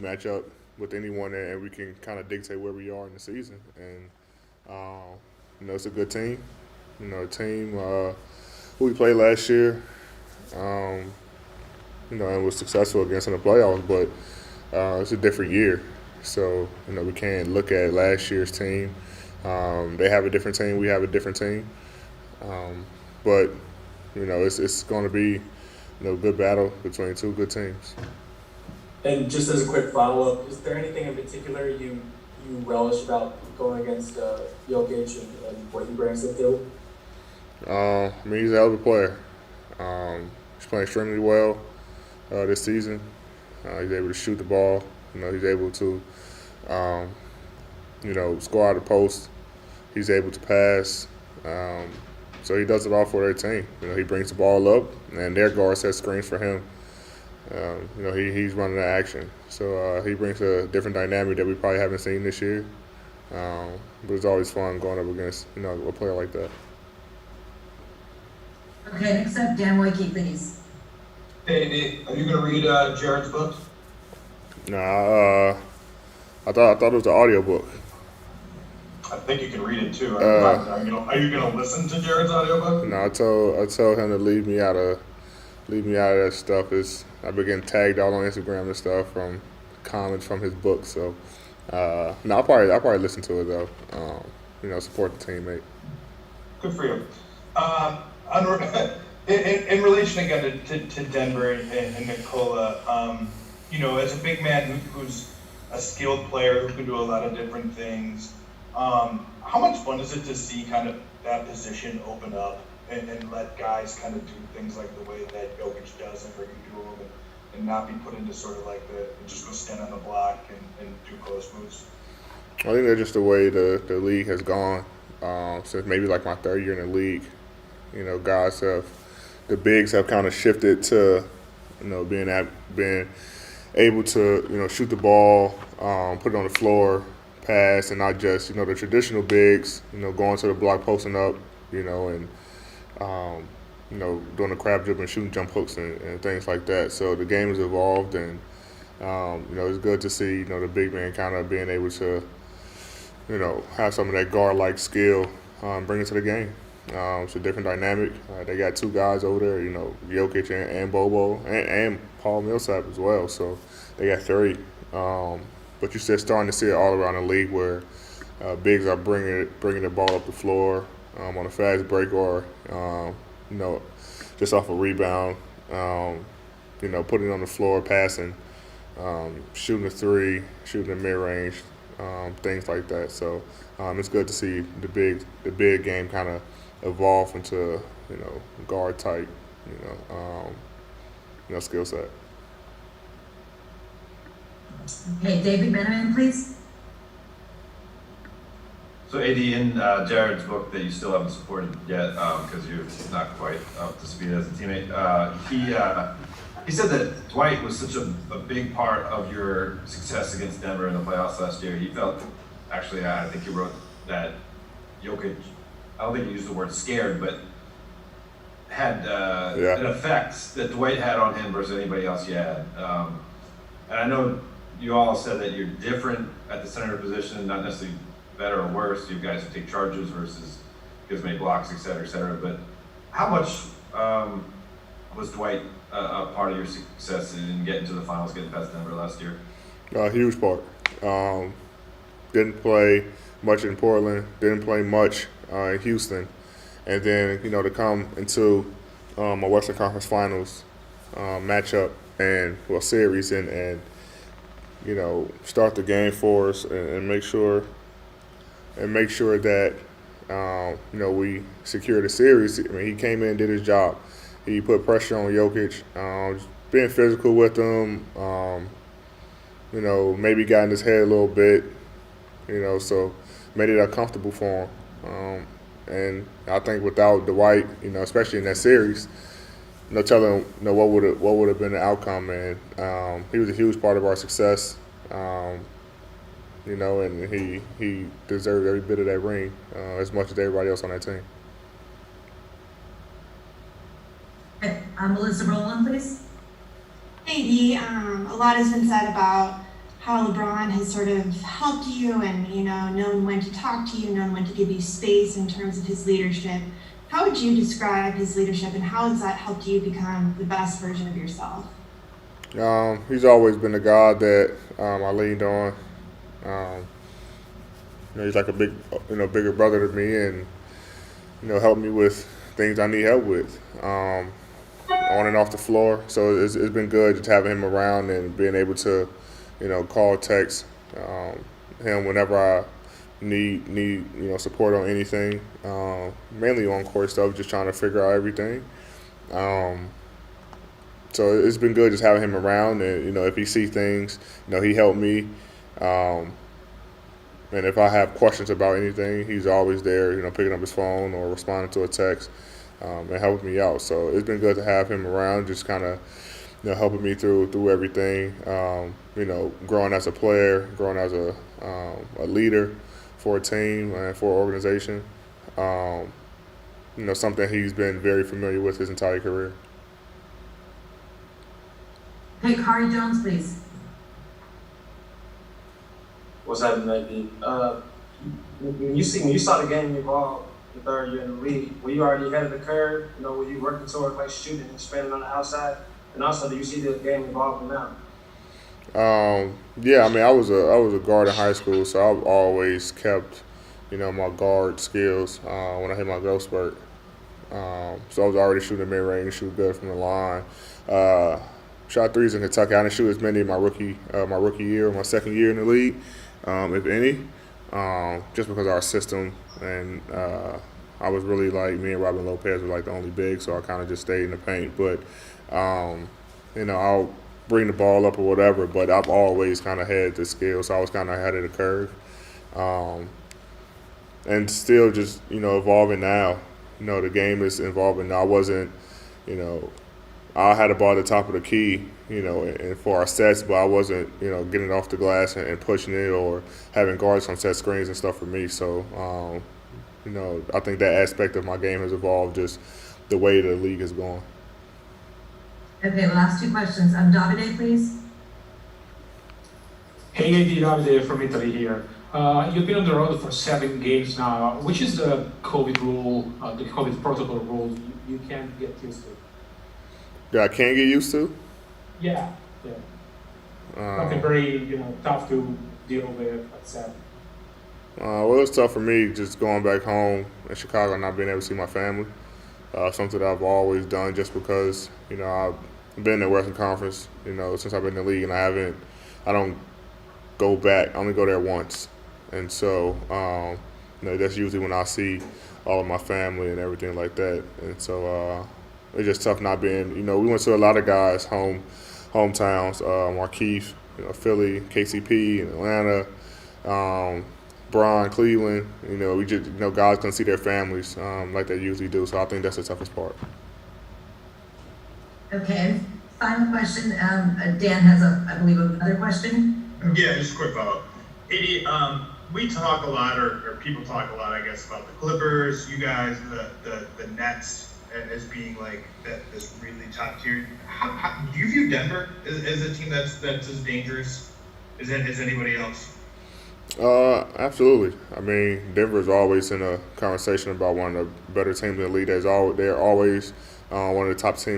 match up with anyone, and we can kind of dictate where we are in the season. And it's a good team. A team who we played last year. Um, and was successful against in the playoffs, but it's a different year. So we can't look at last year's team. They have a different team. We have a different team. But it's going to be good battle between two good teams. And just as a quick follow-up, is there anything in particular you relish about going against Jokic and what he brings to the table? He's a hell of a player. He's playing extremely well this season. He's able to shoot the ball. He's able to, um, score out of the post. He's able to pass. So he does it all for their team. He brings the ball up, and their guard sets screens for him. He's running the action. So he brings a different dynamic that we probably haven't seen this year. But it's always fun going up against a player like that. Okay, next up, Dan Wakey, please. Hey, Nate, are you going to read Jared's book? Nah, I thought it was an audio book. I think you can read it too. Are you gonna listen to Jared's audiobook? No, I told him to leave me out of that stuff. I've been getting tagged out on Instagram and stuff from comments from his book. So no, I'll probably listen to it though. Support the teammate. Good for you. In relation again to Denver and Nikola, as a big man who's a skilled player who can do a lot of different things. How much fun is it to see kind of that position open up and let guys kind of do things like the way that Jokic does and bring him to him and not be put into sort of like just go stand on the block and do close moves? I think that's just the way the league has gone since maybe like my third year in the league. The bigs have kind of shifted to being able to shoot the ball, put it on the floor, pass, and not just the traditional bigs going to the block, posting up, and doing the crab dribble and shooting jump hooks and things like that. So the game has evolved, and it's good to see the big man kind of being able to have some of that guard like skill, bring it to the game. It's a different dynamic. They got two guys over there, Jokic and Bobo and Paul Millsap as well. So they got three. But you're still starting to see it all around the league where bigs are bringing the ball up the floor on a fast break or just off a rebound. Putting it on the floor, passing, shooting a three, shooting a mid range, things like that. So it's good to see the big game kind of evolve into guard type skill set. Okay, David Benjamin, please. So AD, in Jared's book that you still haven't supported yet because you're not quite up to speed as a teammate, he said that Dwight was such a big part of your success against Denver in the playoffs last year. He felt, actually, I think he wrote that Jokic, I don't think he used the word scared, but had an effect that Dwight had on him versus anybody else he had. And I know you all said that you're different at the center position, not necessarily better or worse. You guys who take charges versus gives many blocks, et cetera, et cetera. But how much was Dwight a part of your success in getting to the finals, getting past Denver last year? A huge part. Didn't play much in Portland. Didn't play much in Houston, and then to come into a Western Conference Finals matchup and series and start the game for us and make sure that we secure the series. I mean, he came in and did his job. He put pressure on Jokic, being physical with him. Maybe got in his head a little bit. So made it uncomfortable for him. And I think without Dwight, especially in that series, telling what would have been the outcome, and he was a huge part of our success. And he deserved every bit of that ring as much as everybody else on that team. Okay, Melissa Rowland, please. Maybe a lot has been said about how LeBron has sort of helped you and, known when to talk to you, known when to give you space in terms of his leadership. How would you describe his leadership and how has that helped you become the best version of yourself? He's always been the guy that I leaned on. Um, he's like a bigger brother to me, and helped me with things I need help with, on and off the floor. So it's been good just having him around and being able to, call, text him whenever I need support on anything. Mainly on court stuff, just trying to figure out everything. Um, so it's been good just having him around, and if he sees things, he helped me. Um, and if I have questions about anything, he's always there, picking up his phone or responding to a text, and helping me out. So it's been good to have him around, just kind of, helping me through everything. Growing as a player, growing as a leader for a team and for an organization. Something he's been very familiar with his entire career. Okay, Kari Jones, please. What's happening, maybe? When you saw the game evolve the third year in the league, were you already ahead of the curve? Were you working toward like shooting and spreading on the outside? And also, do you see the game evolving now? Yeah, I mean, I was a guard in high school, so I've always kept, my guard skills when I hit my growth spurt. So I was already shooting mid range, shoot good from the line. Shot threes in Kentucky. I didn't shoot as many in my rookie year, or my second year in the league, if any, just because our system and I was really like me and Robin Lopez were like the only big, so I kind of just stayed in the paint. But I'll bring the ball up or whatever. But I've always kind of had the skill, so I was kind of ahead of the curve, and still just evolving now. The game is evolving now. I wasn't, I had the ball at the top of the key, and for our sets, but I wasn't, getting off the glass and pushing it or having guards on set screens and stuff for me. So, I think that aspect of my game has evolved, just the way the league is going. Okay, last two questions. Davide, please. Hey, AD Davide from Italy here. You've been on the road for 7 games now. Which is the COVID rule, the COVID protocol rule you can't get used to? That I can't get used to? Yeah. Something very tough to deal with at 7. Well, it was tough for me just going back home in Chicago and not being able to see my family. Something that I've always done just because, I've been in the Western Conference, since I've been in the league, and I don't go back. I only go there once. And so, that's usually when I see all of my family and everything like that. And so, it's just tough not being, we went to a lot of guys' hometowns, Markeith, Philly, KCP, and Atlanta, Bron, Cleveland. We just, guys can see their families like they usually do. So I think that's the toughest part. Okay, final question. Dan has, I believe, another question. Yeah, just a quick follow-up. AD, we talk a lot, or people talk a lot, I guess, about the Clippers, you guys, the Nets as being like this really top tier. How do you view Denver as a team that's as dangerous as anybody else? Absolutely. I mean, Denver's always in a conversation about one of the better teams in the league. They're always one of the top teams